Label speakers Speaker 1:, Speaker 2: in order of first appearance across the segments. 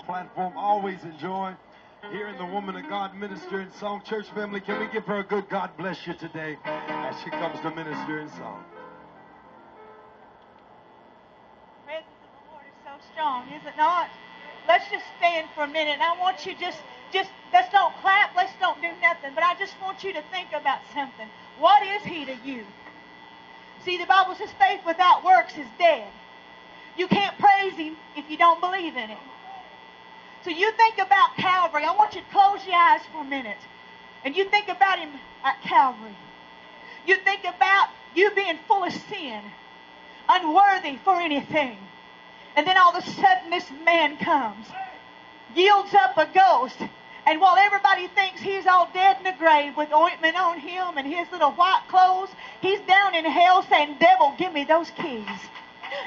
Speaker 1: platform. Always enjoy hearing the woman of God minister in song. Church family, can we give her a good God bless you today as she comes to minister in song?
Speaker 2: The presence of the Lord is so strong, is it not? Let's just stand for a minute. And I want you just let's don't clap, let's don't do nothing. But I just want you to think about something. What is He to you? See, the Bible says faith without works is dead. You can't praise Him if you don't believe in Him. So you think about Calvary. I want you to close your eyes for a minute. And you think about Him at Calvary. You think about you being full of sin, unworthy for anything. And then all of a sudden this man comes, yields up a ghost. And while everybody thinks he's all dead in the grave with ointment on him and his little white clothes, he's down in hell saying, "Devil, give me those keys."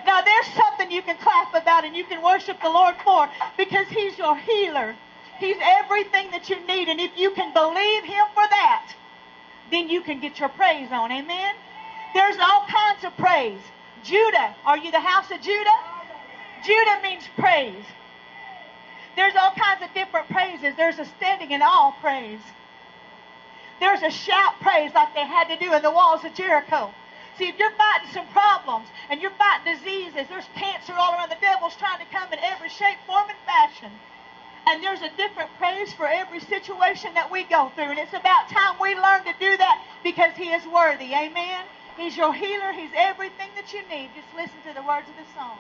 Speaker 2: Now there's something you can clap about and you can worship the Lord for, because He's your healer. He's everything that you need. And if you can believe Him for that, then you can get your praise on. Amen? There's all kinds of praise. Judah, are you the house of Judah? Judah means praise. There's all kinds of different praises. There's a standing in awe praise. There's a shout praise like they had to do in the walls of Jericho. See, if you're fighting some problems and you're fighting diseases, there's cancer all around. The devil's trying to come in every shape, form, and fashion. And there's a different praise for every situation that we go through. And it's about time we learn to do that, because He is worthy. Amen? He's your healer. He's everything that you need. Just listen to the words of the song.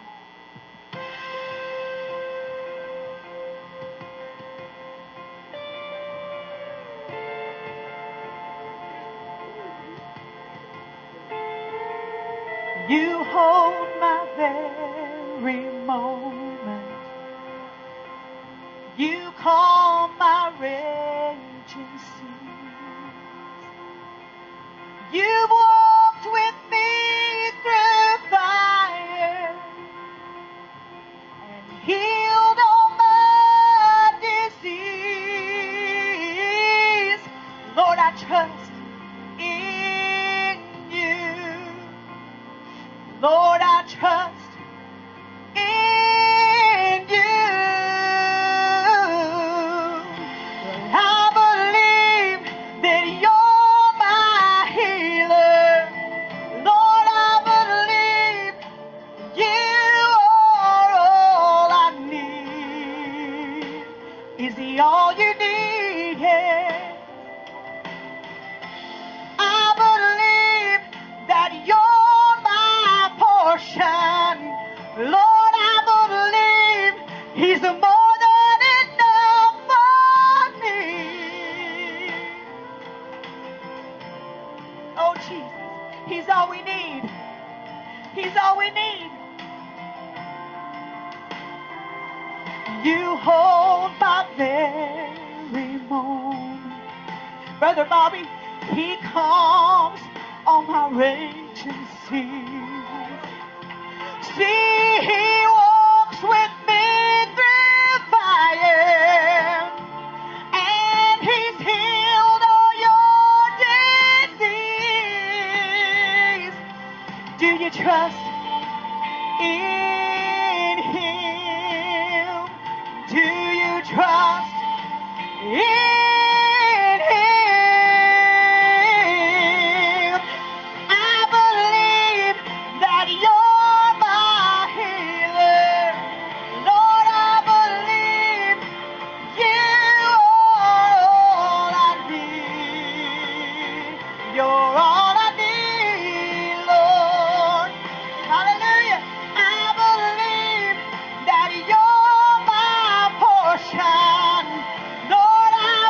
Speaker 2: You hold my very moment. You calm my raging seas. You've walked with me through fire and healed all my disease. Lord, I trust in You. Lord, I trust in You. I believe that You're my healer. Lord, I believe You are all I need. Is He all you need? Yeah. I believe that You're my portion. Lord, I believe He's more than enough for me. Oh, Jesus, He's all we need. He's all we need. You hold my very moment. Brother Bobby, He calms all my raging seas. See, He walks with me through fire, and He's healed all your disease. Do you trust in Him? Do you trust in Him? I believe that You're my healer. Lord, I believe You are all I need. You're all I need, Lord. Hallelujah. I believe that You're my portion. Lord, I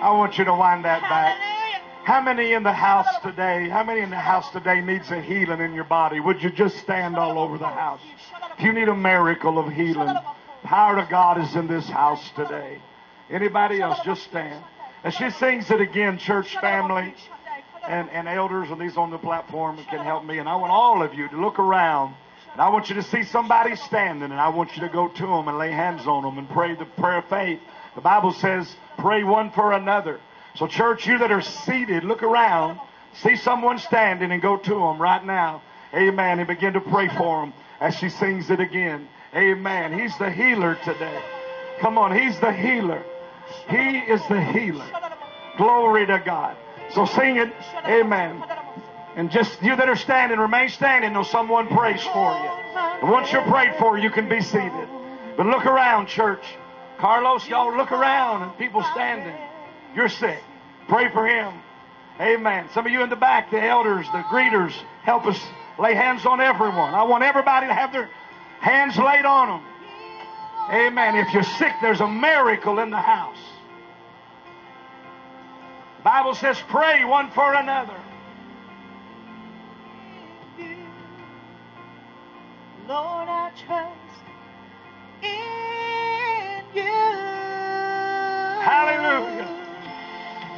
Speaker 3: I want you to wind that back.
Speaker 2: Hallelujah.
Speaker 3: How many in the house today? How many in the house today needs a healing in your body? Would you just stand all over the house? If you need a miracle of healing, power of God is in this house today. Anybody else, just stand. As she sings it again, church family and elders and these on the platform can help me. And I want all of you to look around. And I want you to see somebody standing, and I want you to go to them and lay hands on them and pray the prayer of faith. The Bible says, pray one for another. So church, you that are seated, look around, see someone standing and go to them right now. Amen. And begin to pray for them as she sings it again. Amen. He's the healer today. Come on, He's the healer. He is the healer. Glory to God. So sing it. Amen. And just you that are standing, remain standing until someone prays for you. And once you're prayed for, you can be seated. But look around, church. Carlos, y'all look around and people standing. You're sick. Pray for him. Amen. Some of you in the back, the elders, the greeters, help us lay hands on everyone. I want everybody to have their hands laid on them. Amen. If you're sick, there's a miracle in the house. The Bible says, pray one for another.
Speaker 2: Lord, I trust in you.
Speaker 3: Hallelujah.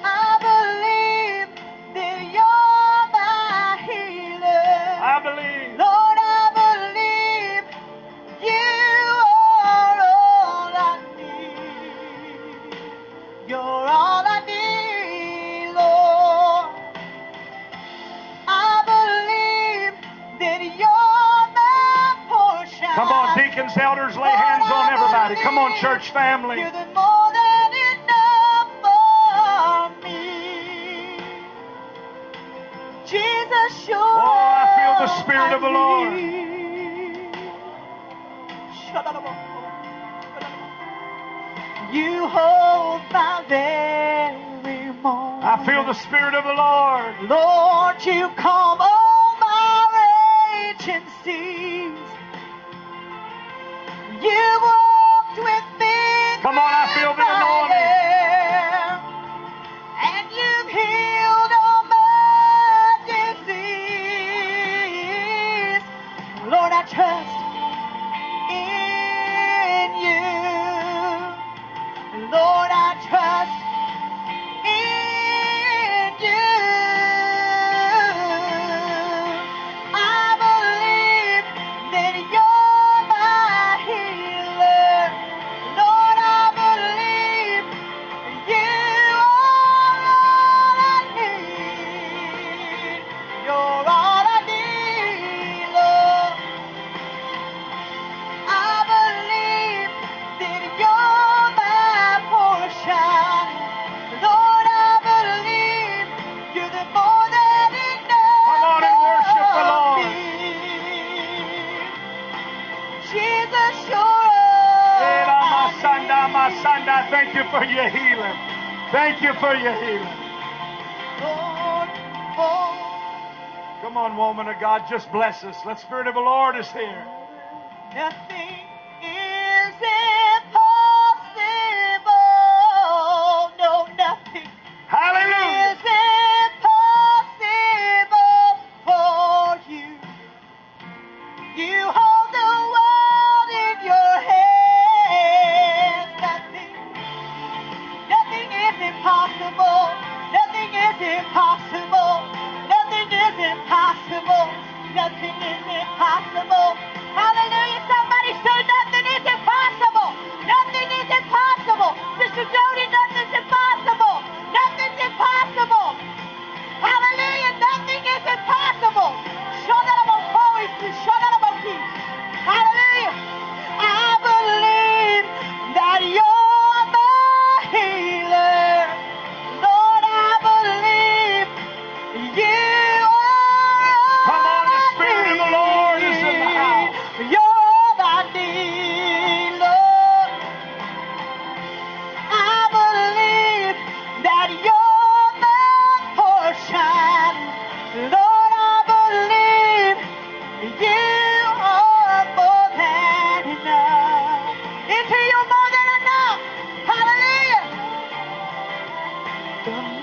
Speaker 2: I believe that you're my healer.
Speaker 3: I believe.
Speaker 2: Lord, I believe you are all I need. You're all I need, Lord. I believe that you're my portion.
Speaker 3: Come on, deacons, elders, lay hands on everybody. Come on, church family.
Speaker 2: You're the more than enough for me. Jesus, sure.
Speaker 3: Oh, I feel the Spirit of the Lord.
Speaker 2: You hold my very moment.
Speaker 3: I feel the Spirit of the Lord.
Speaker 2: Lord, you calm all my raging seas. You walked with me.
Speaker 3: Come on, I feel the anointing.
Speaker 2: And you've healed all my disease. Lord, I trust in you. Lord, I trust in you. I believe that you're my healer. Lord, I believe you are all I need. You're all I need, Lord. I believe that you're my portion. Lord, I believe you're the more than enough.
Speaker 3: Come on and worship the Lord.
Speaker 2: for me. Jesus, you're all
Speaker 3: Thank you for your healing. Thank you for your healing.
Speaker 2: Lord, oh.
Speaker 3: Come on, woman of God, just bless us. The Spirit of the Lord is here.
Speaker 2: Nothing is impossible. No, nothing
Speaker 3: Hallelujah.
Speaker 2: is impossible for you. You hold the world in your hands. Nothing is impossible. Nothing is impossible. Nothing is impossible. Nothing is impossible. Hallelujah. Somebody say nothing is impossible. Nothing is impossible. Sister Jody, nothing's impossible. Nothing's impossible. Hallelujah. Nothing is impossible. Hallelujah. I believe that you're my healer. Lord, I believe you are all
Speaker 3: Come on, the
Speaker 2: I
Speaker 3: Spirit of the Lord is in the
Speaker 2: need.
Speaker 3: house.
Speaker 1: the